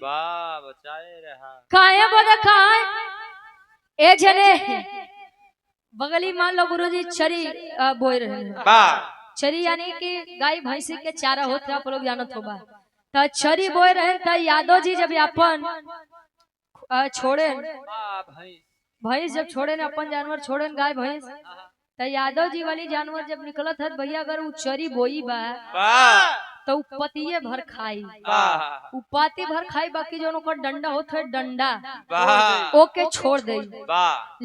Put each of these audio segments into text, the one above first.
वाह बचाए रहा काहे बदे काहे एक जने बगली मान लो गुरुजी चरी बोल रहे हैं। वाह चरी यानी कि गाय भैंसी के चारा होते आप लोग जानत होगा। तो चरी बोल रहे थे यादव जी जब अपन छोड़े भैंस जब छोड़े न अपन जानवर छोड़े गाय भैंस तो यादव जी वाली जानवर जब निकलत है भैया अगर वो चरी बोई बा तो पतिये भर खाई उपाती भर खाई बाकी जो ओकर डंडा होता है डंडा ओके छोड़ दे।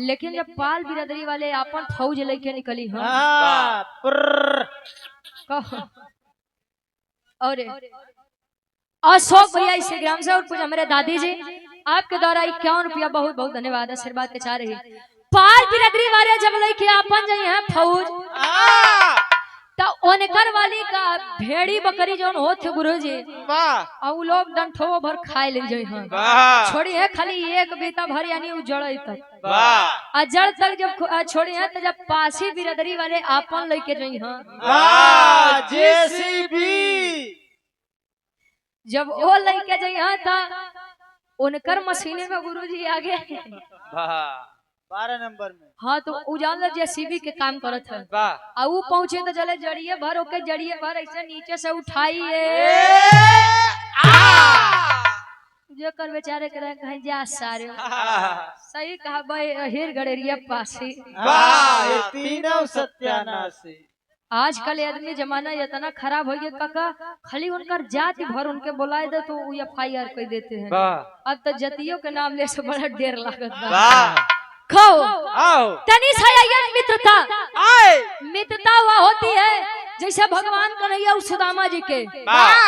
लेकिन जब पाल बिरादरी वाले अपन फौज लेके निकली और अशोक भैया इस ग्राम से और कुछ हमारे दादी जी आपके द्वारा 51 रुपया बहुत बहुत धन्यवाद आशीर्वाद के चाह रही। पाल बिरादरी वाले जब लेके अपन जाए हैं फौज तो ओनकर वाली का भेड़ी बकरी जो होते गुरुजी और लोग डंठो भर खाए ले जाए हैं छोड़ी है खाली एक बीता भर यानी उजड़ तक अजड़ तक जब छोड़ी है तो जब पासी बिरादरी वाले अपन लेके जाए हैं जब वो लेके जाए था उनकर मशीने में गुरुजी आगे 12 नंबर में हाँ तो उजाला जेसीबी के काम करत है और वो पहुंचे तो चले जड़िए भर ओके जड़िए भर ऐसे नीचे से उठाइए जो कर बेचारे करे कहीं जा सारे सही कहा भाई हिर गड़ेरिया पासी तीनों सत्यानाशी। आजकल आदमी जमाना इतना खराब हो गया काका खाली उनकर जाति भर उनके बुलाए दे तो वो FIR कर देते हैं। अब तो जतियों के नाम ले से बड़ा देर लागत तनी मित्रता वह होती है जैसे भगवान कन्हैया सुदामा जी के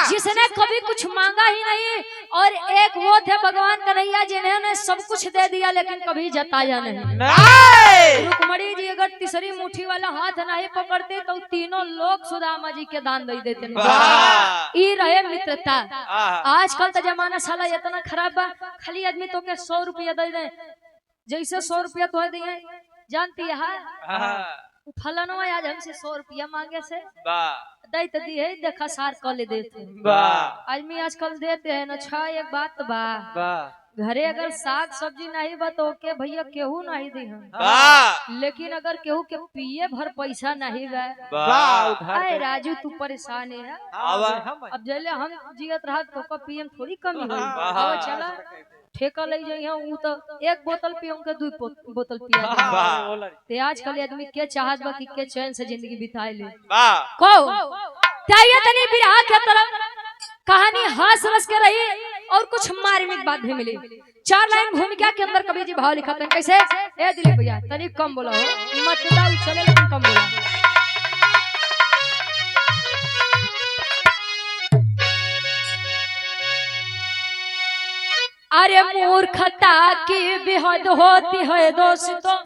जिसने कभी कुछ मांगा ही नहीं और एक वो थे भगवान कन्हैया जिन्होंने सब कुछ दे दिया लेकिन कभी जताया नहीं। रुक्मणी जी अगर तीसरी मुट्ठी वाला हाथ नहीं पकड़ते तो तीनों लोग सुदामा जी के दान दे देते। ये रहे मित्रता। आजकल तो जमाना साला इतना खराब बा खाली आदमी तो के 100 रुपया दे दे जैसे 100 रुपया तो दिए जानती है फलाना आज हमसे 100 रुपया मांगे से दे तो दी है देखा सार कल देते आदमी आजकल देते हैं न। अच्छा एक बात बा घरे अगर साग सब्जी नहीं बा तो के भैया केहू नहीं दी लेकिन अगर केहू के पिए भर पैसा नहीं बा राजू तू परेशान है अब जैले हम जियत रहा तो पिए थोड़ी कमी हुई चला ठेका ले जाइए तो एक बोतल पियो के 2 बोतल पिया ते आजकल आदमी के चाहत बा कि के चैन से जिंदगी बिताए ले को चाहिए तनी बिरहा के तरफ कहानी हास रस के रही और कुछ मार्मिक बात भी मिली। 4 लाइन भूमिका के अंदर कवि जी भाव लिखा था कैसे ए दिलीप भैया तनी कम बोला हो मत दाऊ चले लेकिन कम बोला। अरे मूर्खता की बेहद होती है दोस्तों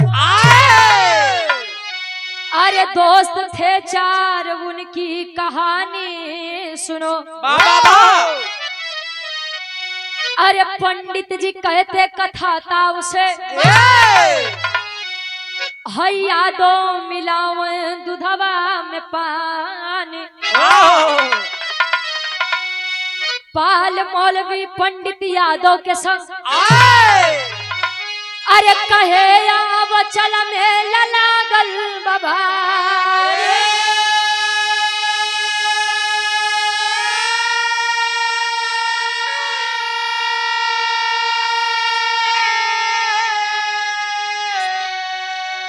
अरे दोस्त थे 4 उनकी कहानी सुनो। अरे पंडित जी कहते कथा था उसे हैया दो मिलाओ दूधवा में पानी। पाल मौलवी पंडित यादव के संग अरे कहे अब चल मेला लागल बाबा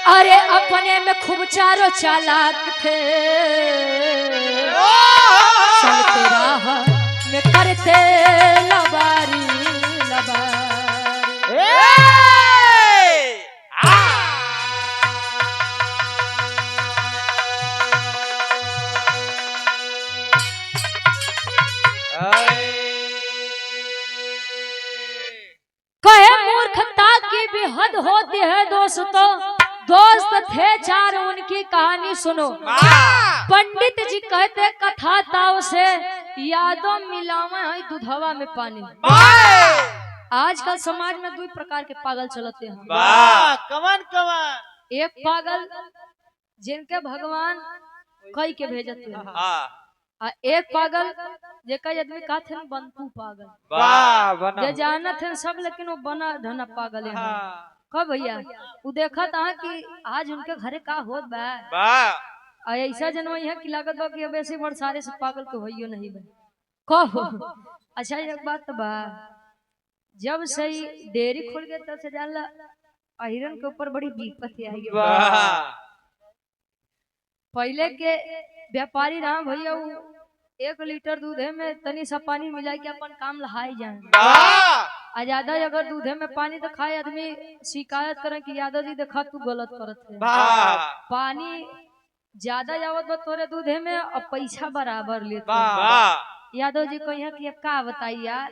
अरे अपने में खूब चारों चालाक थे चलते राह में करते लबारी लबारी। कहे मूर्खता की भी हद होती है दोस्तों दोस्त थे 4 उनकी कहानी सुनो। पंडित जी कहते कथा ताव से यादों मिलावे है दूधवा में पानी। आजकल समाज में 2 प्रकार के पागल चलते हैं। एक पागल जिनके भगवान कई के भेजते हैं आ एक पागल जेका आदमी का थे बनतू पागल वाह बना जे जानत है सब लेकिन वो बना ढना पागल है कब भैया वो देखा था कि आज उनके घरे का होत बा ऐसा जनवई है कि लागत बा कि अब ऐसे बड़ सारे से पागल के होइयो नहीं बा कहो अच्छा एक बात बा जब से डेयरी खुल गए तब से जाला अहिरन के ऊपर बड़ी विपत्ति आई है पहले के व्यापारी राम भैया 1 लीटर दूधे में तनी सा पानी मिला के अपन काम लहाई जाए आ ज्यादा अगर दूधे में पानी तो खाए आदमी शिकायत करे कि यादव जी देखा तू गलत करत है पानी ज्यादा जावत बा तोरे दूधे में और पैसा बराबर लेते यादव जी कहिया कि अब का बताई यार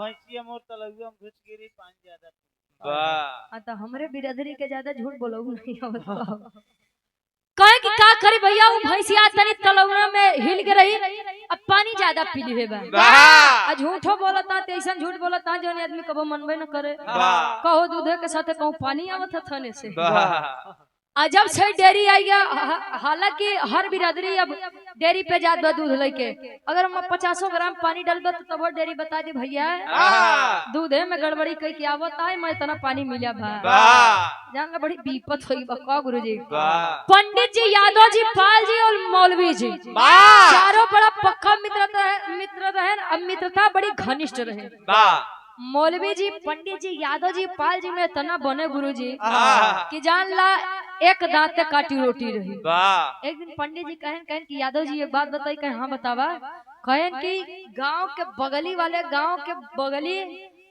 भैंसिया मोर तलुआ में घुस गिरी पानी ज्यादा वाह तो हमरे बिरादरी के ज्यादा झूठ बोलऊ नहीं आवत कहे कि का करे भैया वो भैंसिया तनी तलौना में हिल के रही अब पानी ज्यादा पी ली बा आ झूठो बोलता त ऐसा झूठ बोलता जो आदमी कबो मनबे न करे कहो दूधे के साथे कहूं पानी आवत थने से जब से डेयरी आई गया हालांकि हर बिरादरी अब डेयरी पे जात बा दूध लेके अगर हम 50 ग्राम पानी डाल दो तो तब डेयरी बता दी भैया दूधे में गड़बड़ी कई की आवत है मैं इतना पानी मिला भा जान बड़ी विपत हुई बा गुरुजी पंडित जी यादव जी पाल जी और मौलवी जी चारों बड़ा पक्का मित्र रहे अब मित्रता बड़ी घनिष्ठ रहे मौलवी जी पंडित जी यादव जी पाल जी में इतना बने गुरुजी कि जान ला एक दांत काटी रोटी रही एक दिन पंडित जी कहन कि यादव जी एक बात बताई कहें हाँ बतावा कहन कि गांव के बगली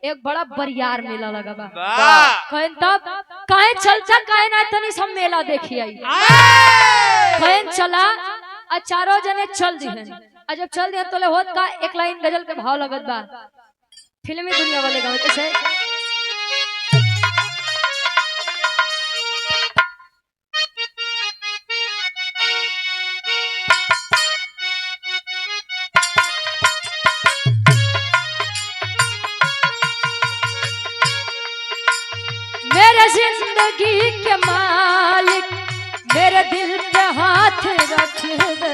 एक बड़ा बरियार मेला लगा बा कहन तब कहे चलता कहे ना तनी सब मेला देखी आई कहन चला चारों जने चल दिहन जब चल दिहन तो होत का एक लाइन गजल के भाव लगत बा फिल्मी दुनिया वाले गाँव कैसे मेरे जिंदगी के मालिक मेरे दिल पे हाथ रख दे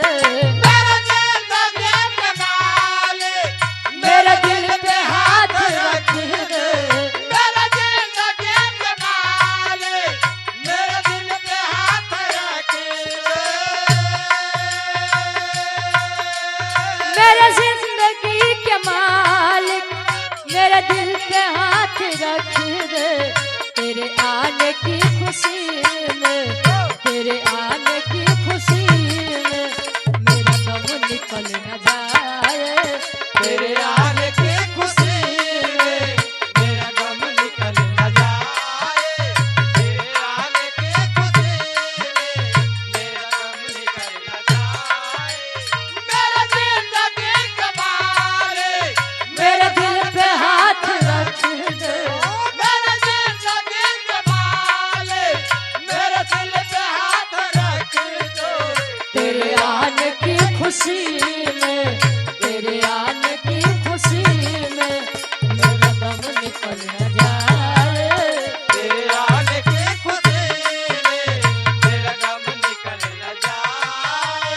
मेरे दिल पे हाथ रख दे मेरे जिंदगी के मालिक मेरे दिल पे हाथ रख दे तेरे आने की खुशी में तेरे आने की खुशी में मेरा गम निकल न जाए तेरे आने की खुशी में मेरा गम निकल न जाए तेरे आने की खुशी में मेरा गम निकल न जाए मेरा जिंदगी का मालिक मेरे दिल पे हाथ रख दे मेरा जिंदगी का मालिक मेरे दिल पे हाथ रख दो तेरे आने की खुशी में तेरे आने की खुशी में मेरा गम निकल न जाए तेरे आने की खुशी में मेरा गम निकल न जाए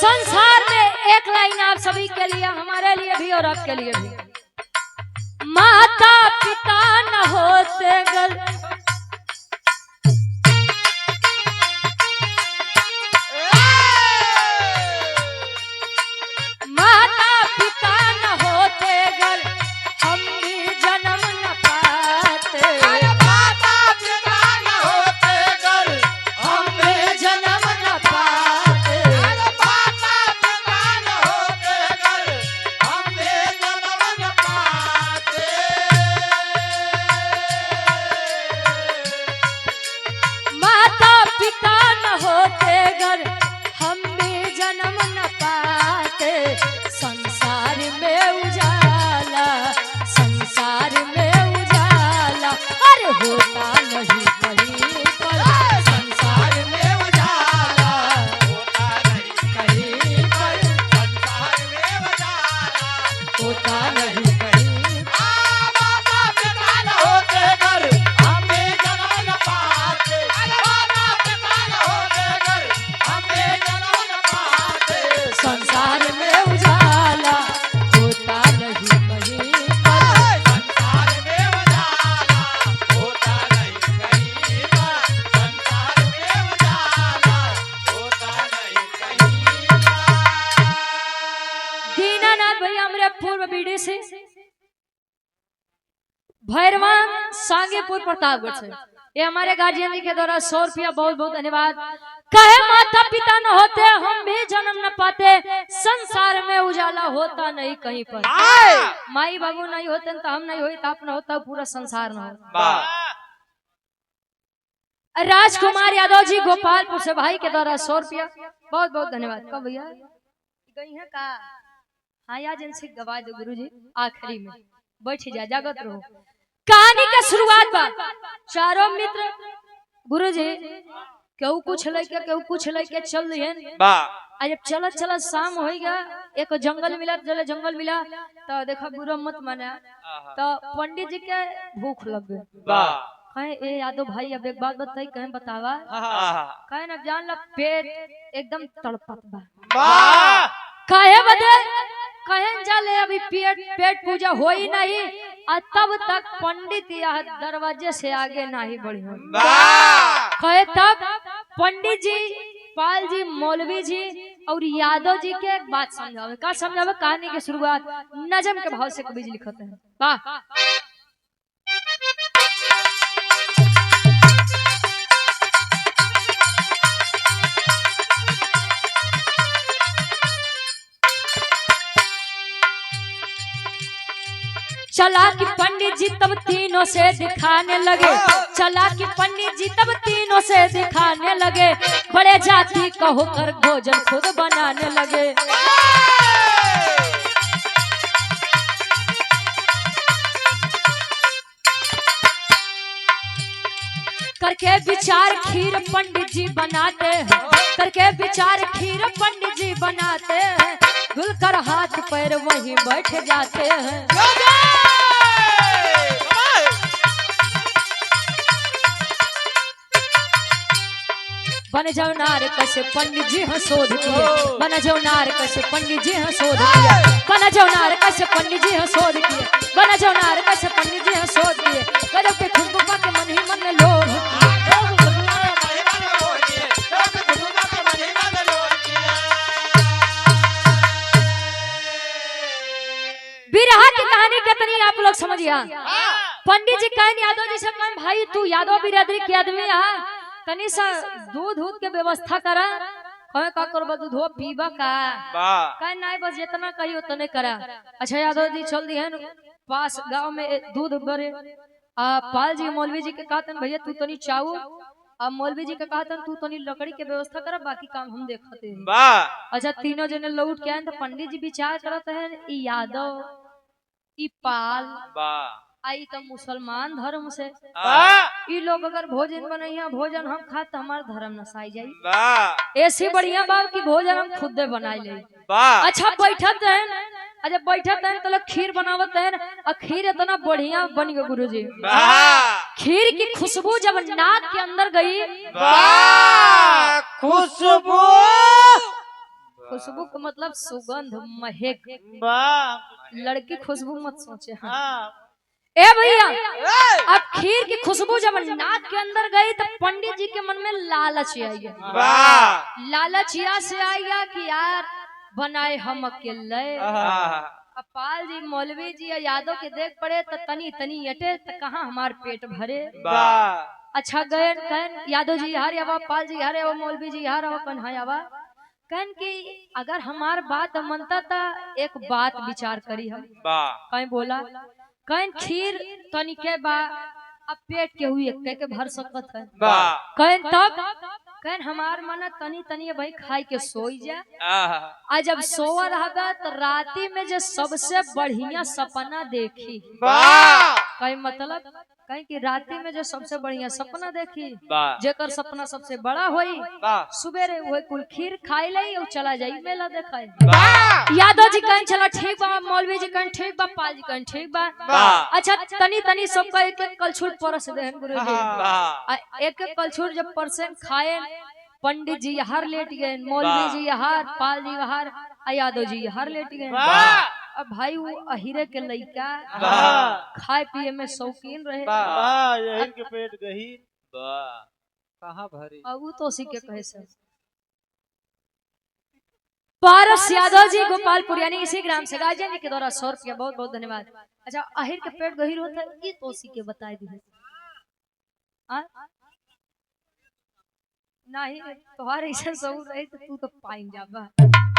संसार में एक लाइन आप सभी के लिए हमारे लिए भी और आपके लिए भी माता पिता न होते गल माता पिता न होते गल हम भी जन्म न पाते माता पिता न होते गल हम भी जन्म न पाते माता पिता न होते गल हम भी जन्म न पाते माता पिता न होते गल हम भी जन्म न पाते संसार में उजाला अरे होता नहीं कहीं पर संसार में उजाला होता नहीं कहीं पर संसार में उजाला होता नहीं कहीं माता पिता न होते घर हमें जन्म न पाते माता पिता न होते घर हमें जन्म न पाते भैया हमारे पूर्व बीडीसी भैरवान सांगेपुर प्रतापगढ़ से, ये हमारे गार्जियन जी के द्वारा 100 रुपया बहुत बहुत धन्यवाद। कहे माता पिता न होते हम भी जन्म न पाते, संसार में उजाला होता नहीं कहीं पर। माई बाबू नहीं होते तो हम नहीं होते, आप न होता पूरा संसार न होता। राजकुमार यादव जी गोपालपुर से भाई के द्वारा 100 रुपया बहुत बहुत धन्यवाद। कब भैया गई है का? हाँ यार जिनसे गवा दो गुरु जी, आखिरी में बैठ जा, जागत रहो। कहानी का शुरुआत बा चारों मित्र गुरु जी केहू कुछ लेके चल रही है। जब चलत चलत शाम हो गया, एक जंगल मिला, जंगल मिला तो देखा बुरा मत माना, तो पंडित जी के भूख लग गए। कहे ए यादव भाई अब एक बात बताई, कहे बतावा। कहे न जान ला पेट एकदम तड़पत बा। कहे बदे कहे जाले अभी पेट पूजा हो ही नहीं, और तब तक पंडित यह दरवाजे से आगे नहीं बढ़ी। कहे तब पंडित जी, पाल जी, मौलवी जी और यादव जी के एक बात समझावे। का समझावे? कहानी की शुरुआत नजम के भाव से कवि जी लिखते हैं। वाह चला कि पंडित जी तब तीनों से दिखाने लगे, चला कि पंडित जी तब तीनों से दिखाने लगे, बड़े जाति का होकर भोजन खुद बनाने लगे। करके विचार खीर पंडित जी बनाते हैं, करके विचार खीर पंडित जी बनाते हैं, धुलकर हाथ पैर वहीं बैठ जाते हैं। बन जाओ नार कैसे पंडित जी हैं शोध किए, बन जाओ नार कैसे पंडित जी हैं शोध किए, बन जाओ नार कैसे पंडित जी हैं शोध किए, बन जाओ नार कैसे पंडित जी हैं शोध किए, गजब के खुशबू के मन ही मन में लोभ। बिरहा की कहानी कितनी आप लोग समझिए। पंडित जी कहें यादव जी से कहें भाई तू यादव बिरादरी के आदमी यहाँ तनी सा दूध के व्यवस्था करा। कहे का करबा दूध हो पीबा का? कहे नहीं बस जितना कही उतने करा। अच्छा यादव जी चल दी है पास गांव में दूध भरे। पाल जी मौलवी जी के कहतन भैया तू तनी चाऊ, अब मौलवी जी के कहतन तू तनी लकड़ी के व्यवस्था करा, बाकी काम हम देखते हैं। अच्छा तीनों जने लौट के आए तो पंडित जी विचार करते हैं ई यादव ई पाल आई तो मुसलमान धर्म से, ई लोग अगर भोजन बनैया भोजन हम खा तो हमार धर्म नसाई जाई। ऐसी बढ़िया बात की भोजन हम खुद बनाई ले। अच्छा बैठत हैं, अच्छा बैठत हैं तो खीर बनावत हैं, और खीर इतना बढ़िया बन गया गुरुजी। खीर की खुशबू जब नाक के अंदर गई, खुशबू का मतलब सुगंध महक, लड़की खुशबू मत सोचे। हाँ ए भैया अब खीर की खुशबू जब नाक के अंदर गई तो पंडित जी के मन में लालच आई गया। लालच यहाँ से आई गया कि यार बनाए हम अकेले। पाल जी मौलवी जी या यादव के देख पड़े तो तनी तनी अटे तो कहाँ हमार पेट भरे। अच्छा गए कहन यादव जी हार आवा, पाल जी हार आवा, मौलवी जी हार आवा, कन्हा आवा। कहन कि अगर हमार बात मनता था एक बात विचार करी हम। कहीं बोला कहन खीर तनिके बा, अब पेट के हुई के भर सकत है। कहन तब कहन हमार मन तनी तनी भाई खाई के सोई जा। आज जब सोवा रहा तो राती में जो सबसे बढ़िया सपना देखी। कहीं मतलब कहीं कि राती में जो सबसे बढ़िया सपना देखी, जेकर सपना सबसे बड़ा होई, सुबेरे वो कुल खीर खाई लई और चला जाई मेला देखाई। यादव जी कहें चला ठीक बा, मौलवी जी कहें ठीक बा, पाल जी कहें ठीक बा। अच्छा तनी तनी सबका एक एक कलछुल परस देहन गुरुजी। एक एक कलछुल जब परसेंट खाए, पंडित जी हर लेट गए, मौलवी जी हर, पाल जी हर, यादव जी हर लेट गए। अब भाई वो अहिरे के लइका खाए पिए में शौकीन रहे, यही के पेट गहीर कहाँ भरी अब वो तो उसी के कहे से पारस यादव जी गोपालपुर यानी इसी ग्राम से गार्जियन जी के द्वारा 100 रुपया, बहुत बहुत धन्यवाद। अच्छा, आहिर के पेट गहीर होता है ये तो उसी के बताए दी नहीं तोहार ऐसा सब रहे तो तू तो पाइन जाबा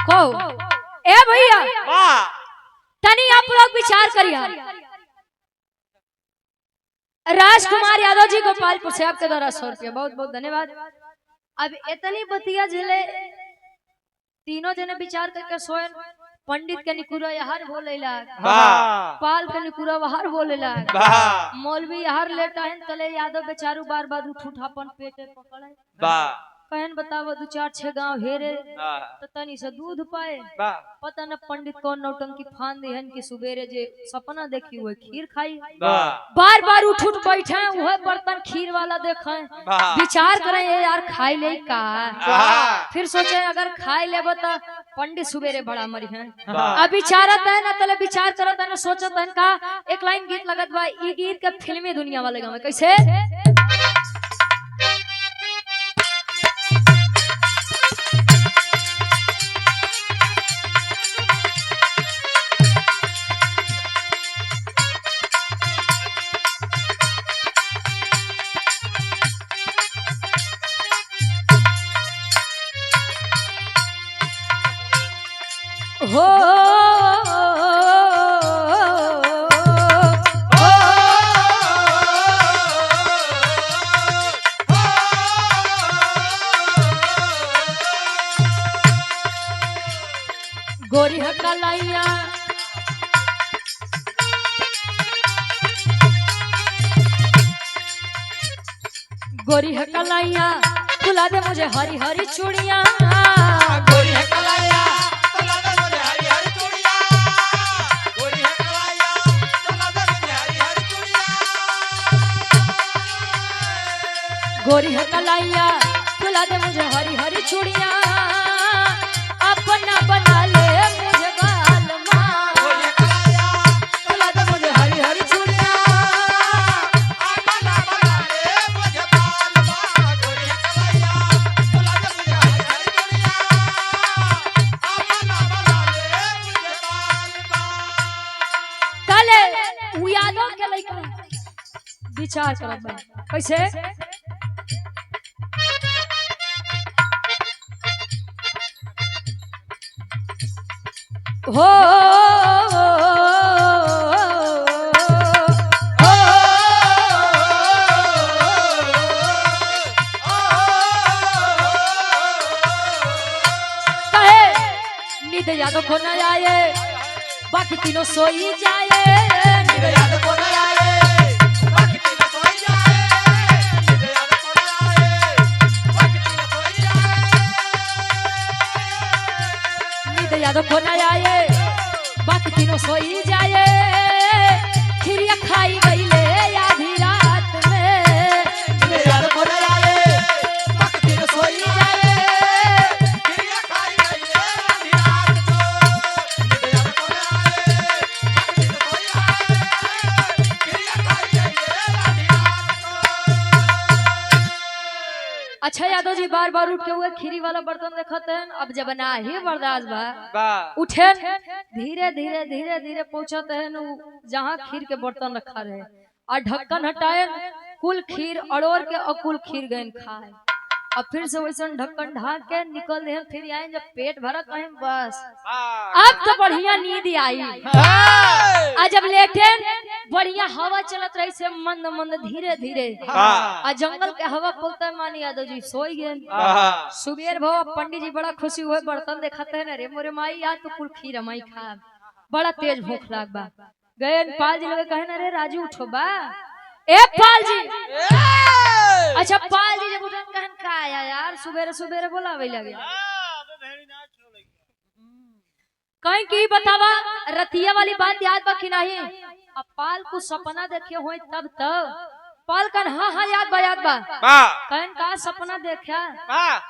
को ए भैया तनी आप लोग विचार करिए। राजकुमार यादव जी गोपालपुर से आपके द्वारा 100 रुपया, बहुत बहुत धन्यवाद। अब इतनी बतिया झेले तीनों जने विचार करके सोए। पंडित के निकुरा यार बोलेला, पाल के निकुरा वहार बोलेला, मौलवी यार लेटा है तले यादव बेचारू बार बार उठ उठ अपन पेटे पकड़े कहन बताव 2-4-6 गांव हेरे तो तनी से दूध पाए। पता न पंडित कौन नौटंकी फान दे हन कि सुबेरे जे सपना देखी हुए खीर खाई, बार बार उठ उठ बैठे वह बर्तन खीर वाला देखे, विचार करें ये यार खाई ले का। फिर सोचे अगर खाई ले तो पंडित सुबेरे बड़ा मरी है। अब विचारत है ना तले विचार करत है ना सोचत है का एक लाइन गीत लगत बा। ई गीत के फिल्मी दुनिया वाले गाँव में कैसे हो गोरी हकलाइया गोरी हकलाइया तुला दे मुझे हरी हरी चूड़ियां, गोरी हकलाइया गोरी है कलाइया तुला दे मुझे हरी हरी चूड़ियां, अपना बना ले मुझे बाल माँ। गोरी है कलाइया तुला दे मुझे हरी हरी चूड़ियां, अपना बना ले मुझे बाल माँ। गोरी है कलाइया तुला दे मुझे हरी हरी चूड़ियां, अपना बना ले मुझे बाल माँ। काले वो यादव के लइका विचार करत कैसे हो कहे नींद यादव को न आए बाकी तीनों सोई जाए, नींद यादव को न आए बाकी तीनों सोई जाए, नींद यादव को न आए बाकी तीनों सोई जाए, नींद यादव को न आए बाकी तीनों सोई जाए। खिरिया खाई गई ले आधी रात में, नींद यादव को न आए बाकी तीनों सोई जाए, खिरिया खाई गई ले आधी रात को, नींद यादव को न आए बाकी तीनों सोई जाए, खिरिया खाई गई ले आधी रात को। अच्छा यादव जी बार बार उठ के हुए खीरी वाला बर्तन देखते हैं। अब जब ना ही बर्दाश्त बा उठे धीरे धीरे धीरे धीरे पहुंचते हैं जहाँ खीर के बर्तन रखा रहे और ढक्कन हटाए कुल खीर अड़ोर के और कुल खीर गए खाए। अब फिर से वैसे ढक्कन ढाक के निकल दे फिर आए जब पेट भरा कहें बस अब तो बढ़िया नींद आई। आज जब लेटे बढ़िया हवा चलत रही से मंद मंद धीरे धीरे आ जंगल के हवा पुलता मानी यादव जी सोई गए। सुबेर भव पंडित जी बड़ा खुशी हुए बर्तन दिखाते है रे मोरे माई आज तो कुल खीर माई खा बड़ा तेज भूख लाग बा। गए पाल जी लगे कहे ना रे राजू उठो बा ए पाल जी। अच्छा पाल जी जब उठन कहन का आया यार सुबेरे सुबेरे बोलावे लगे कहीं की बतावा रतिया वाली बात याद बा कि नहीं। अब पाल को सपना देखे हो तब पाल कन हाँ याद बा कहन का सपना देखा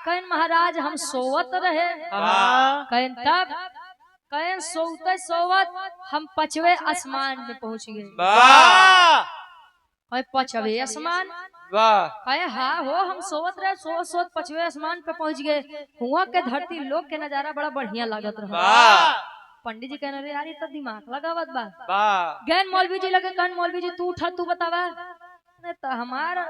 कहन महाराज हम सोवत रहे कहन तब कहन सोते सोवत हम 5वें आसमान में पहुंच गए। 5वें आसमान वाह कहे हाँ हो हम सोवत रहे सोवत सोवत पचवे आसमान पे पहुंच गए। हुआ के धरती लोग के नजारा बड़ा बढ़िया लागत रहा। वाह पंडित जी कहने रहे यार ये तो दिमाग लगावत बा। वाह गैन मौलवी जी लगे कहन मौलवी जी तू उठा तू बतावा। नहीं तो हमार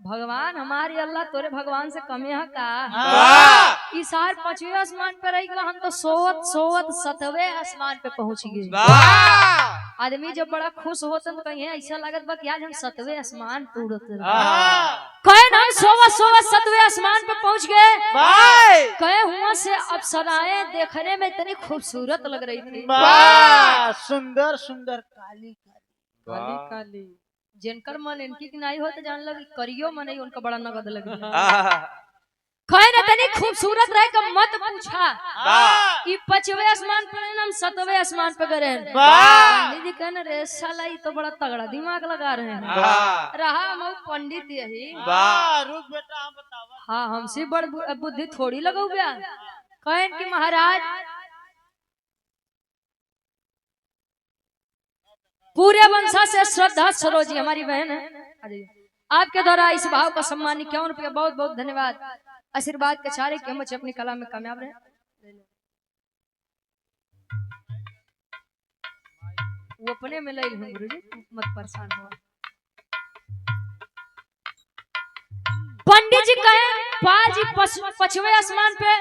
भगवान हमारी अल्लाह तोरे भगवान से कम है का। वाह इस साल पांचवे आसमान पे रह गए हम तो सोवत सोवत सतवे आसमान पे पहुंच गए। वाह आदमी जब बड़ा खुश होता तो कहीं ऐसा लागत बा कि आज हम सतवे आसमान पे उड़ते वाह कहे हम सोवत सोवत सतवे आसमान पे पहुंच गए। वाह कहे हुआ से अप्सराएं देखने में इतनी खूबसूरत लग रही थी। वाह सुंदर सुंदर काली काली काली काली जिनकर मन इनकी की नहीं हो तो जान लगी करियो मन ही उनका बड़ा नगद लगी। कहे न तनी खूबसूरत रहे का मत पूछा। ई पचवे आसमान पे हम सतवे आसमान पे गए। पंडित जी कहने रे साला ई तो बड़ा तगड़ा दिमाग लगा रहे हैं। रहा हम पंडित यही वाह रुक बेटा हम बतावा। हाँ हमसे बड़ बुद्धि थोड़ी लगऊ गया। कहन कि महाराज पूरे वंशा से श्रद्धा सरोजी हमारी बहन है। आपके द्वारा इस भाव का सम्मान 51 रुपया बहुत बहुत धन्यवाद। आशीर्वाद के चारे कि हम अपनी कला में कामयाब रहे। वो अपने में ले लूं गुरुजी मत परेशान हो। पंडित जी कहे पाजी पचवे आसमान पे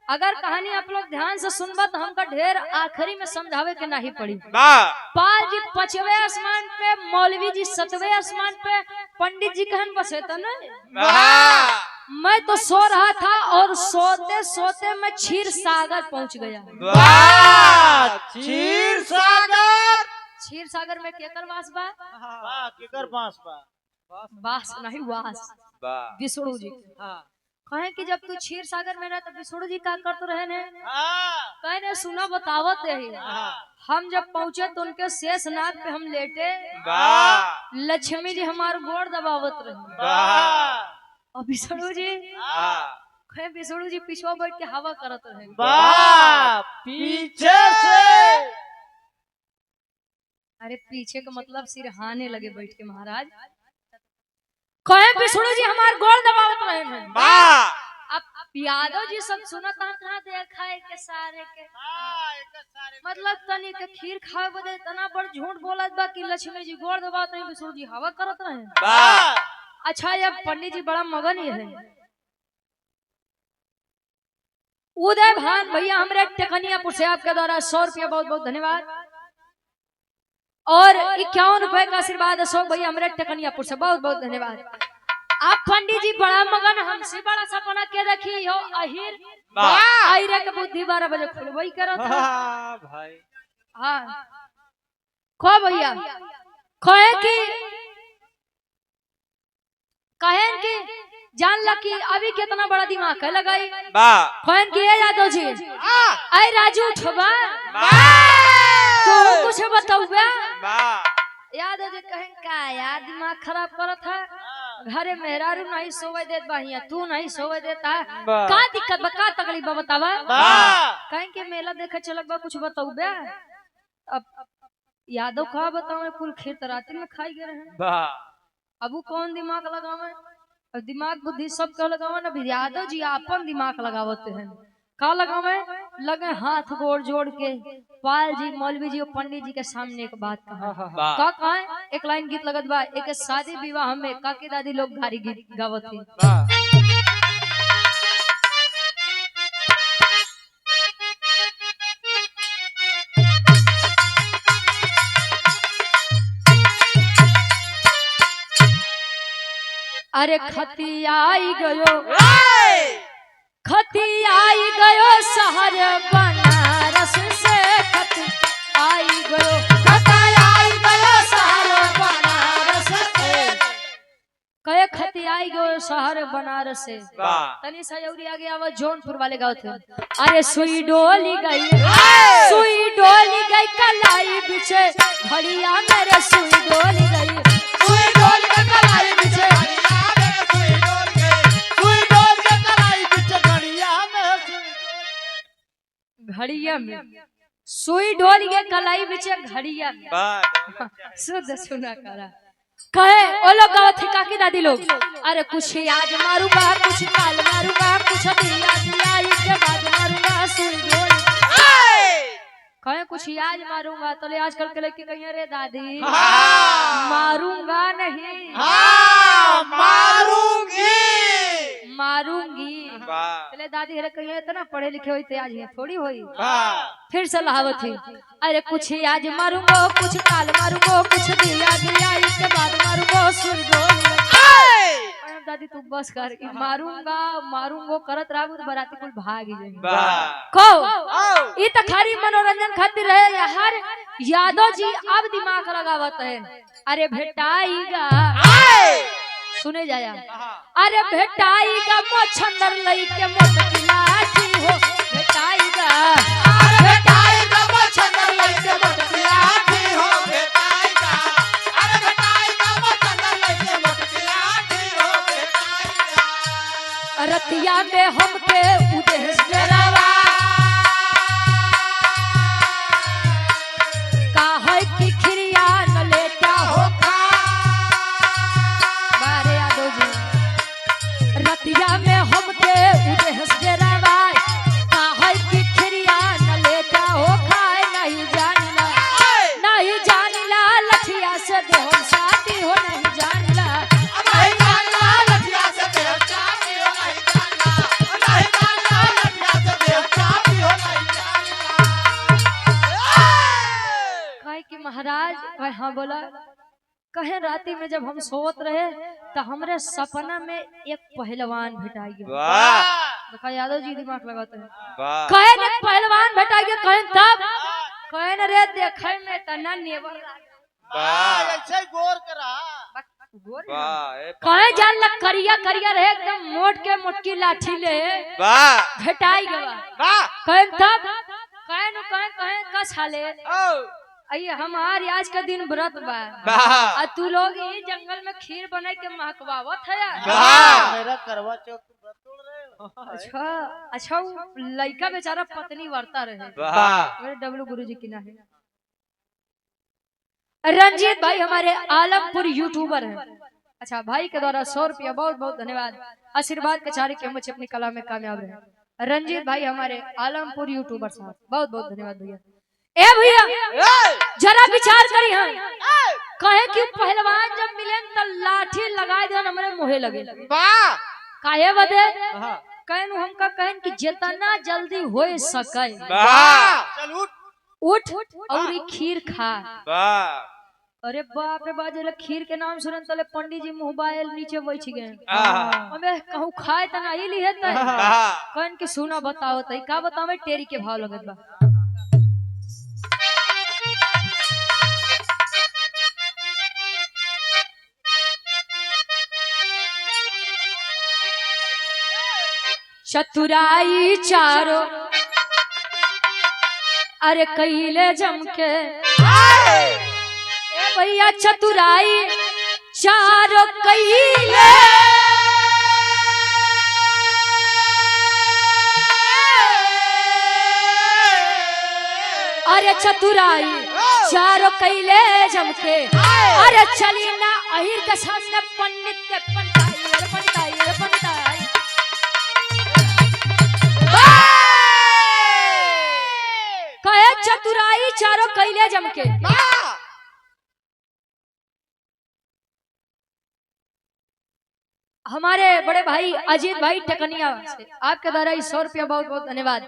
अगर कहानी आप लोग ध्यान से सुनबा तो हमका ढेर आखिरी में समझावे के नहीं पड़ी। पाल जी पचवे आसमान पे मौलवी जी सतवे आसमान पे पंडित जी कहन बसे था ना। मैं तो सो रहा था और सोते सोते मैं क्षीर सागर पहुंच गया। क्षीर सागर क्षीर सागर में केकर वास बा। वाह केकर बांस बा वास नहीं वास विष्णु जी। कहे कि जब तू क्षीर सागर में रहे तो विष्णु जी का करते रहे ने। कहे ने सुना बतावत है। हम जब पहुंचे तो उनके शेष नाग पे हम लेटे। लक्ष्मी जी हमारे गोड़ दबावत रहे और विष्णु जी कहे विष्णु जी पीछे बैठ के हवा करत रहे। पीछे से अरे पीछे का मतलब सिरहाने लगे बैठ के महाराज। कहे विष्णु जी हमारे गोड़ दबावत रहे हैं। अब यादव जी सब सुनत कहाँ देखा है के सारे के मतलब तनी के खीर खाए बदे तना बड़ झूठ बोलत बा कि लक्ष्मी जी गोड़ दबावत नहीं विष्णु जी हवा करत रहे। अच्छा ये पंडित जी बड़ा मगन ही है। उदय भान भैया हमरे टेकनियापुर से आपके द्वारा 100 रुपया बहुत बहुत धन्यवाद और 51 रुपए का आशीर्वाद अशोक भैया हमरे टेकनियापुर से बहुत बहुत धन्यवाद। आप पंडित जी बड़ा मगन हमसे बड़ा सपना के देखिए हो अहिर आयरे के बुद्धि 12 बजे खुलवाई करत भाई। हाँ को भैया कहें कि जान ला कि अभी कितना बड़ा दिमाग है लगाई। कहें कि ये यादव जी आई राजू उठवा तू कुछ बताओ यादव जी कहें का यार दिमाग खराब करत है। घरे मेहरारू नहीं सोवे देत बाहिया तू नहीं सोवे देता का दिक्कत बा का तकलीफ बा बतावा। कहें कि मेला देखे चलक बा कुछ बताओ बे। अब यादव का बताओ कुल खीर तराती में खाई गए हैं। अब वो कौन दिमाग लगावे अब दिमाग बुद्धि सब कह लगावे ना। यादव जी अपन दिमाग लगावते हैं का लगावे लगे हाथ गोड़ जोड़ के पाल जी मौलवी जी और पंडित जी के सामने एक बात कहा का एक लाइन गीत लगत बा। एक शादी विवाह में काकी दादी लोग घारी गीत गावत थी। अरे खती आई गयो शहर बनारस से खती आई गयो शहर बनारस से। कहे खती आई गयो शहर बनारस से तनी सयौरी आगे आवा जौनपुर वाले गाँव थे। अरे सुई डोली गई कलाई बिछे घड़िया मेरे सुई डोली गई कलाई बिछे घड़िया में सुई डोल के कलाई बिचे घड़िया में शुद्ध सुना करा। कहे वो लोग गावत थे काकी दादी लोग, अरे कुछ आज मारूंगा कुछ काल मारूंगा कुछ दिया दिया इसके बाद मारूंगा सुन ढोल। कहे कुछ आज मारूंगा तो ले आजकल के लड़के कहिए रे दादी मारूंगा नहीं मारूंगी चले दादी हरे कहिए इतना पढ़े लिखे हुई थे आज ये थोड़ी हुई। फिर से लहावत थी, अरे कुछ आज मारूंगा कुछ काल मारूंगा कुछ दिया दिया इसके बाद मारूंगा सुन ढोल। दादी तू बस कर मारूंगा मारूंगो करत रागु तो बराती कुल भाग ही को ई त खाली मनोरंजन खातिर रहे यार। यादव जी अब दिमाग लगावत है, अरे भेटाईगा सुने जाया, अरे भेटाईगा मोछंदर लई के मोटकी लाठी हो भेटाईगा भेटाईगा मोछंदर लई के मोटकी लाठी हो भेटाईगा अरे भेटाईगा मोछंदर लई के मोटकी लाठी हो भेटाईगा रतिया में हमके उदेश डरावा काहे की खिरिया न लेटा हो बारे यादव जी रतिया में हमके उदेश डरावा काहे की खिरिया न लेटा हो खाए नहीं जानिला लठिया से देह साथी हो नहीं जानिला महाराज। हाँ बोला कहे राती में जब हम सोत रहे तो हमरे सपना में एक पहलवान भेटा गया। यादव जी दिमाग लगाते हैं, कहे न पहलवान भेटा गया कहे तब कहे न रे देखे में तना नेवर ऐसे गोर करा कहे जान लग करिया करिया रहे एकदम मोट के मोटकी लाठी ले भेटाई गया कहे तब कहे न कहे का छाले अये हमार आज का दिन व्रत बा तू लोग ये जंगल में खीर बना के महकवावत है मेरा करवा चौथ व्रत तोड़ रहे हो। अच्छा लड़का बेचारा पत्नी वर्ता रहे मेरे डब्लू गुरुजी की ना है। रंजीत भाई हमारे आलमपुर यूट्यूबर है। अच्छा भाई के द्वारा 100 रुपया बहुत बहुत धन्यवाद आशीर्वाद के चारे के मुझे अपनी कला में कामयाब रहे। रंजीत भाई हमारे आलमपुर यूट्यूबर साहब बहुत बहुत धन्यवाद भैया। ए भैया जरा विचार करी हम कहे कि पहलवान जब मिले तो लाठी लगा दे हमारे मुहे लगे काहे बदे कहन हमका कहन कि जितना जल्दी हो सके चल उठ और खीर खा। अरे बाप रे बाप जले खीर के नाम सुनन तले पंडित जी मुंह बायल नीचे बैठ गए अबे कहूं खाए त ना ही लिहे त कहन कि सुना बताओ त का बतावे टेरी के भाव लगत बा। चतुराई चारो अरे कैले जमके भैया चतुराई चारो कैले अरे चतुराई चारो कैले जमके अरे चली ना अहिर के सामने पंडित के पंडिताई कहे चतुराई चारो कैले जमके। हमारे बड़े भाई अजीत भाई टेकनिया से आपके द्वारा 100 रुपया बहुत बहुत धन्यवाद।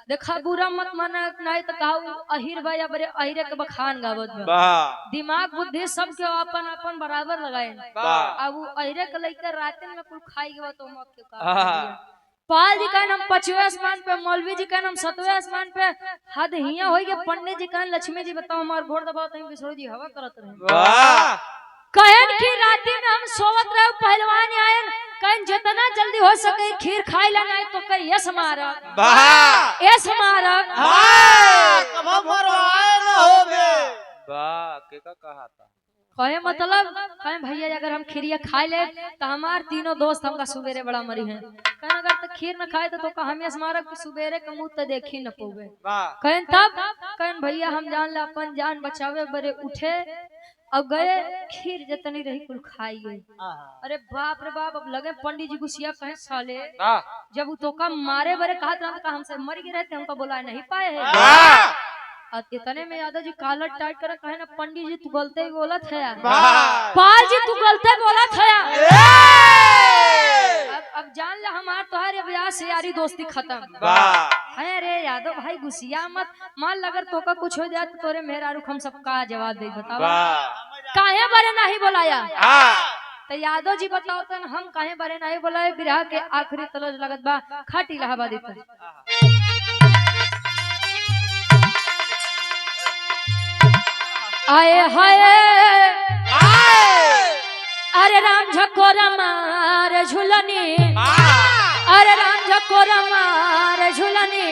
देखा बुरा मत माना नहीं तो कहू अहिर भाई बड़े अहिरे के बखान गावत दिमाग बुद्धि सब के अपन अपन बराबर लगाए अब अहिरे के लेकर रात में कुल खाई गवा तो मत के पाल जी का नाम 5वें आसमान पे मौलवी जी का नाम 7वें आसमान पे हद हिया होई के पंडित जी का लक्ष्मी जी बताओ हमार घोड़ दबाओ तई बिसरो जी हवा करत रहे कहन की राती में हम सोवत रहे पहलवान आयन कहन जितना जल्दी हो सके खीर खाई ला नहीं तो कई यस मारा यस मारा कब मरवाए न होबे के का कहा था कहे मतलब कहे भैया अगर हम खीरिया खाई ले तो हमार तीनों दोस्त हमका सुबेरे बड़ा मरी हैं कहन अगर तो खीर न खाए तो हम यस मारा कि सुबेरे के मुंह तो देखी न पोगे कहन तब कहन भैया हम जान ला अपन जान बचावे बरे उठे अब गए खीर जितनी रही कुल खाई गई। आहा। अरे बाप रे बाप, अब लगे पंडित जी गुस्सिया कहे साले वाह जब वो तो का मारे बरे कहा था हमसे मर गए रहते हमको बुला नहीं पाए हैं। वाह और इतने में यादव जी कालर टाइट कर कहे ना पंडित जी तू गलते ही बोलत है वाह पाल जी तू गलते बोलत है। अब जान ले हमार तोहार ब्याह से यारी दोस्ती खत्म। वाह अरे यादव भाई गुस्सिया मत, मान लगर तो का कुछ हो जाए तो तोरे मेहरारू हम सबका जवाब दे बताओ काहे बारे नहीं बोलाया। तो यादव जी बताओ तो हम काहे बारे नहीं बोलाए बिरहा के आखिरी तलज लगत बा खाट इलाहाबादी पर। आए हाय अरे राम झकोरा मार झुलनी, अरे राम झकोरा मार झुलनी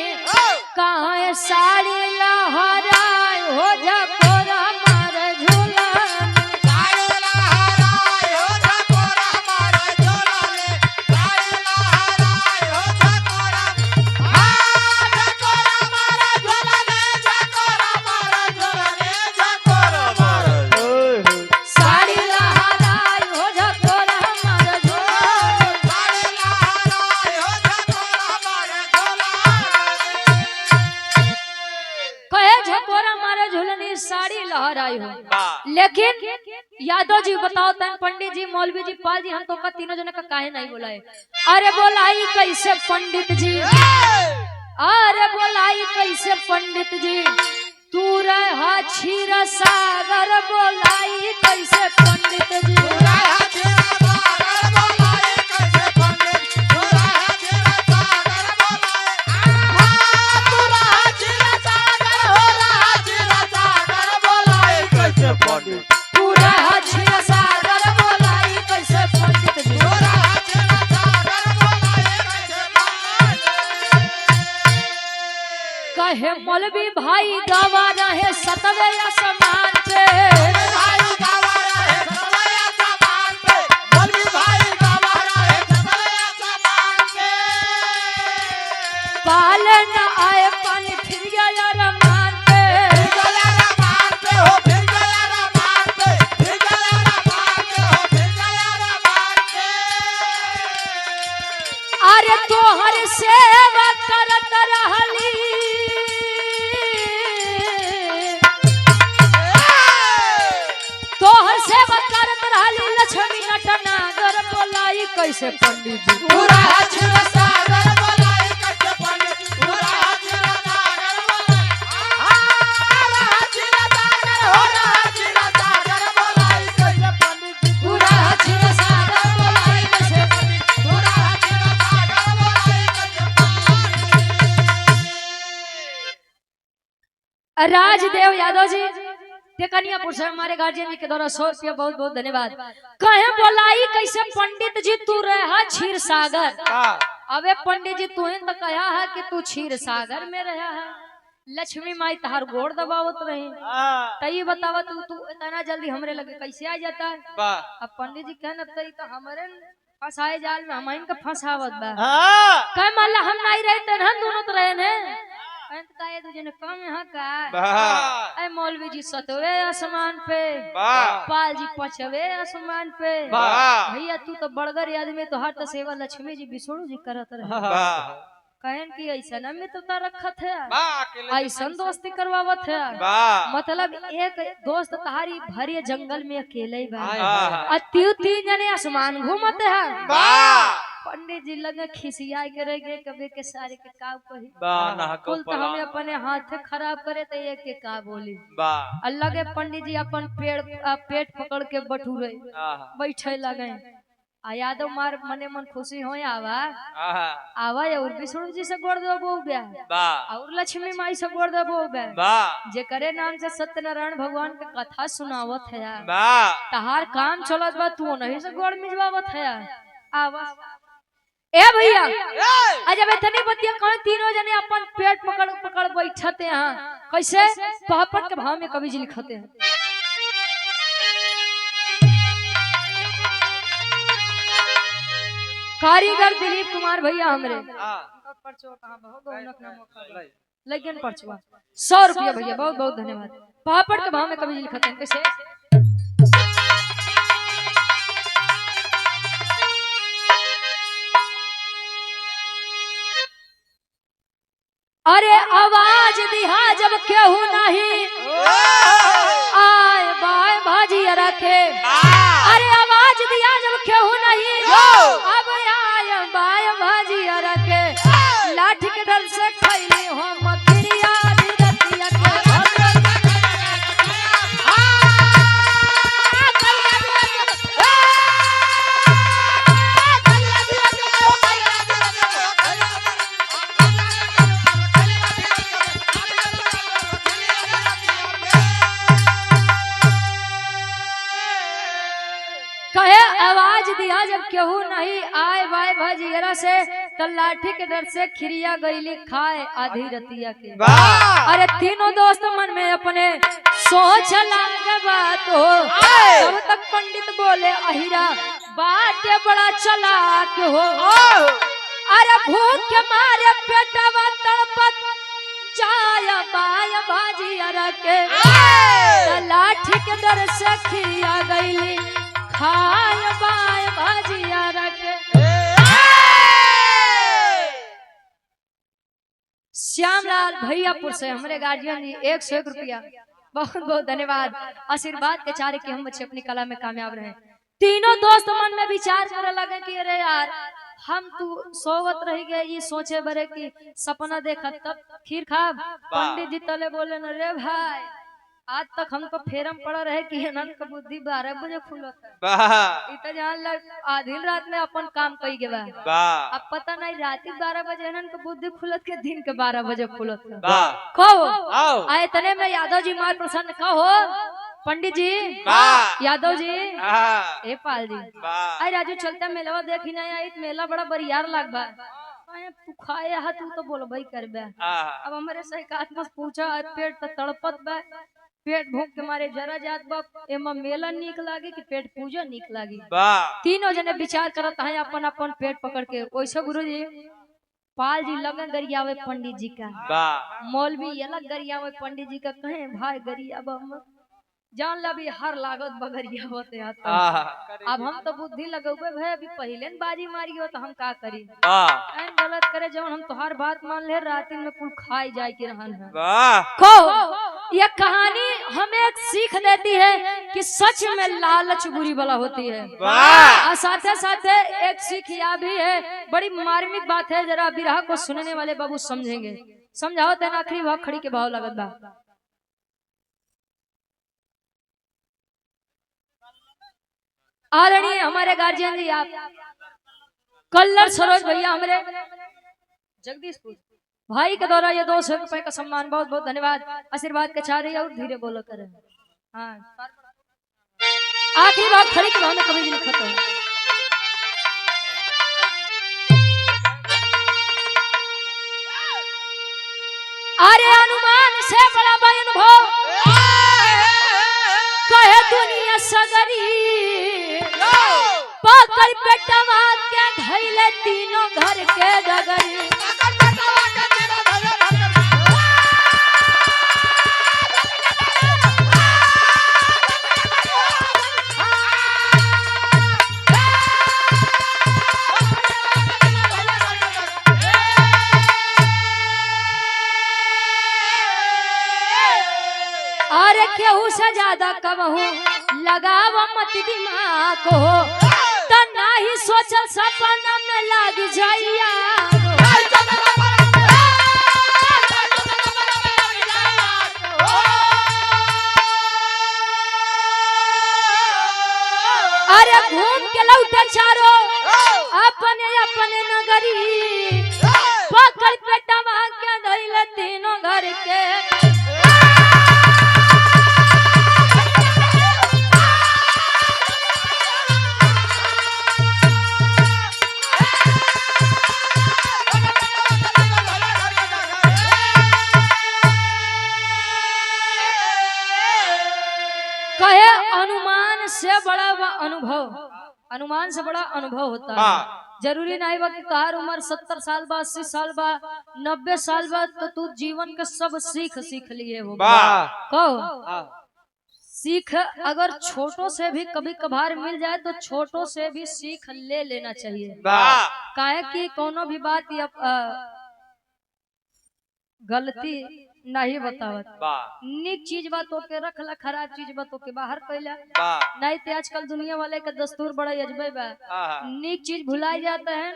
कहाँ साड़ी लहराए हो झकोरा मार झुलनी। साड़ी लहराई हो लेकिन यादव जी बताओ तन पंडित जी मौलवी जी पाल जी हम तो का तीनों जने का काहे नहीं बोलाए। अरे बोलाई कैसे पंडित जी, अरे बोलाई कैसे पंडित जी तू रहा क्षीर सागर बोलाई कैसे पंडित जी। कहे मौलवी भाई गवा रहे सतवे आसमान पे, पाल न आए पानी फिर गया रमान पे। अरे तोहर सेवा करत रहली, तोहर सेवा करत रहली लक्ष्मी नटनागर बोलाई कैसे पंडित जी। पूरा राजदेव यादव जी टेकनियापुर से हमारे गार्जियन जी के द्वारा 100 रुपया बहुत बहुत धन्यवाद। कहे बोलाई कैसे पंडित जी तू रहा क्षीर सागर। अबे पंडित जी तू तो कहा है कि तू क्षीर सागर में रहा है, लक्ष्मी माई तहार गोड़ दबावत रही तई बतावा तू इतना जल्दी हमरे लगे कैसे आ जाता है। अब पंडित जी कहन तई तो हमारे फंसाए जाल में हम का फंसावत बा कह माला हम नहीं रहते हम दोनों तो रहे ने कम यहाँ का मौलवी जी सतवे आसमान पे, पाल जी पछवे आसमान पे। भैया तू तो बड़गर आदमी तो हर तो सेवा लक्ष्मी जी विष्णु जी करत रहे कहन की ऐसा न मित्रता रखत है ऐसा दोस्ती करवावत है। मतलब एक दोस्त तहारी भरे जंगल में अकेले बा तीन जने आसमान घूमते है। पंडित जी लगे खिसिया के रह गए कभी के सारे के का कही कुल तो हमें अपने हाथ खराब करे तो एक के का बोली। अल्लाह के पंडित जी अपन पेट पकड़ के बटूरे बैठे लगे आ यादव मार मने मन खुशी हो आवा आवा और विष्णु जी से गोड़ देबो बे और लक्ष्मी माई से गोड़ देबो बे जे करे नाम से सत्यनारायण भगवान के कथा सुनावत है तहार काम चलत बा तू नहीं से गोड़ मिजवावत है। आवा ए भैया जब इतनी बतिया कहे तीनों जने अपन पेट पकड़ पकड़ बैठते हैं कैसे पहापट के भाव में कवि जी लिखते हैं। कारीगर दिलीप कुमार भैया हमरे लेकिन परचुआ 100 रुपया भैया बहुत बहुत धन्यवाद। पहापट के भाव में कवि जी लिखते हैं कैसे दिया जब केहू नहीं आए बाय भाजी रखे, अरे आवाज दिया जब केहू नहीं अब आए बाय भाजी रखे, लाठी के डर से खैली हो मकड़िया दिरतिया के कहे आवाज दिया जब केहू नहीं आए बाय भजियरा से तो लाठी के डर से खिरिया गईली खाए आधी रतिया के। अरे तीनों दोस्त मन में अपने सोच लागे बात हो, तब तक पंडित बोले अहिरा बात बड़ा चालाक हो, अरे भूख के मारे पेटवा तड़पत जाया बाय भाजियरा के, लाठी के डर से खिरिया गईली खाए बाय भाजिया रखे। श्यामलाल भैयापुर से हमारे गार्जियन जी 101 रुपया, बहुत बहुत धन्यवाद। आशीर्वाद के चारे कि हम बच्चे अपनी कला में कामयाब रहे। तीनों दोस्त मन में विचार करे लगे कि अरे यार हम तू सोवत रह गए, ये सोचे बरे कि सपना देखा तब खीर खाब। पंडित जी तले बोले न रे भाई आज तक हमको फेरम पड़ा रहे कि अनंत का बुद्धि 12 बजे खुलता है, इतना जान लग आधी रात में अपन काम कई के बा, अब पता नहीं रात 12 बजे अनंत का बुद्धि खुलत के दिन के 12 बजे खुलत कहो आए तने में यादव जी मार प्रसन्न कहो पंडित जी यादव जी ए पाल जी अरे राजू चलता मेला देखी नहीं आई, मेला बड़ा बरियार लाग बा तू खाए हा तू तो बोल भाई कर बे। अब हमारे सही पूछा पेट तो तड़पत बा, पेट भूख के मारे जरा जात बा, एमा मेला निक लागी कि पेट पूजा निक लागी। तीनों जने विचार करत है अपन अपन पेट पकड़ के। वैसे गुरुजी पाल जी लगन गरियावे पंडित जी का, मौलवी अलग गरियावे पंडित जी का, कहे भाई गरियाबा जान ला भी हर लागत बगरिया होते आता। अब हम तो बुद्धि लगौबे भाई अभी पहले बाजी मारी हो तो हम का करी, गलत करे जब हम तोहार बात मान ले रात में कुल खाई जाए के रहन है। को यह कहानी हमें एक सीख देती है कि सच में लालच बुरी भला होती है, और साथे साथे एक सीख यह भी है, बड़ी मार्मिक बात है, जरा बिरहा को सुनने वाले बाबू समझेंगे। समझाओ तेना आखिरी भाव खड़ी के भाव लगत बा। आदरणीय हमारे गार्जियन जी आप कल्लर सरोज भैया हमारे जगदीशपुर भाई के द्वारा ये 200 रुपए का सम्मान, बहुत बहुत धन्यवाद। आशीर्वाद के चाह रही है और धीरे बोलो करे। हाँ आखिरी बात खड़ी के भाव में कभी भी लिखा है। अरे अनुमान से बड़ा भाई अनुभव कहे दुनिया सगरी, पकड़ पेटवा के धैले तीनों घर के डगरी, अरे केहू से ज्यादा कबहू लगाव मत दिमाग हो, तो नाही सोचल सपना में लाग जाइया। अरे घूम के लौटे चारो अपने अपने नगरी, पकड़ पेटवा के धइले तीनों घर के, कहे अनुमान से बड़ा अनुभव, अनुमान से बड़ा अनुभव होता है। जरूरी नहीं बा कि तोहार उम्र 70 साल बा, 80 साल बा, 90 साल बा तो तू जीवन के सब सीख लिए हो। कहो सीख अगर छोटों से भी कभी कभार मिल जाए तो छोटों से भी सीख ले लेना चाहिए। काहे कि कोनो भी बात या गलती नहीं बतावत। बा निक चीज बा तो के रखला, खराब चीज बा तो के बाहर कैला। बा नहीं तो आजकल दुनिया वाले का दस्तूर बड़ा अजबे बा। आहा निक चीज भुलाई जाते हैं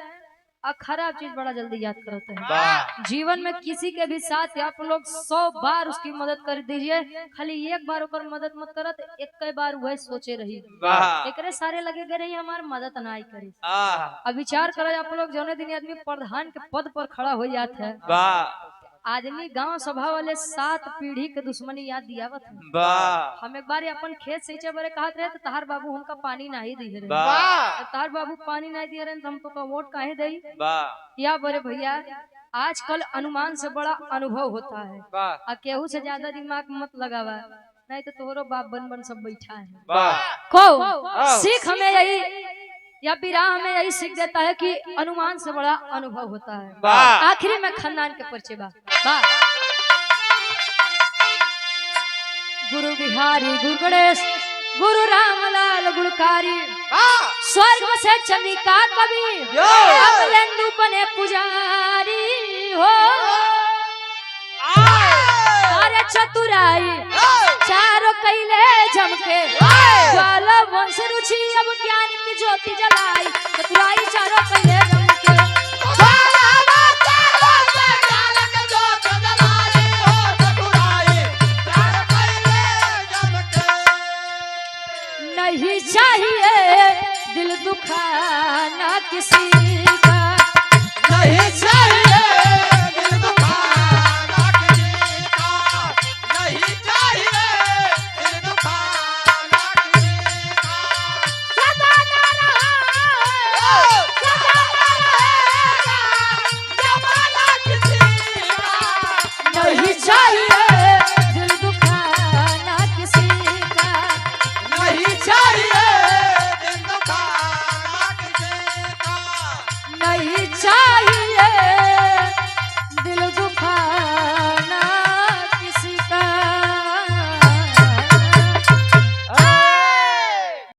और खराब चीज बड़ा जल्दी याद करते हैं। बा जीवन में किसी के भी साथ आप लोग 100 बार उसकी मदद कर दीजिए, खाली एक बार ओकर मदद मत करत, एक बार वह सोचे रही बा एकरे सारे लगे गए रही हमार मदद ना करी। आहा अब विचार करो आप लोग, जौने दिन आदमी प्रधान के पद पर खड़ा हो जाता है, बा आदमी गांव सभा वाले 7 पीढ़ी के दुश्मनी याद दियावत है। बा हम एक बार अपन खेत सींचे बरे कहत रहे तो तहार बाबू हमका पानी नहीं दिए रहे, बा तहार बाबू पानी नहीं दिए रहे तो हम तो वोट काहे दई। बा या बरे भैया आजकल अनुमान से बड़ा अनुभव होता है, बा और केहू से ज्यादा दिमाग मत लगावा, नहीं तो तोहरो बाप बन बन सब बैठा है। बा को सीख हमें यही या बिरा हमें यही सीख देता है कि अनुमान से बड़ा अनुभव होता है। बा आखिरी में खानदान के परिचय बा। गुरु बिहारी, गुरु गणेश, गुरु रामलाल गुणकारी, स्वर्ग से चंद्रिका कवि, अमलेंदु बने पुजारी हो। अरे चतुराई चारों कैले जमके, ज्वाला वंश रुचि अब ज्ञान की ज्योति जलाई, चतुराई चारों कैले जमके। नहीं चाहिए दिल दुखाना किसी का, नहीं चाहिए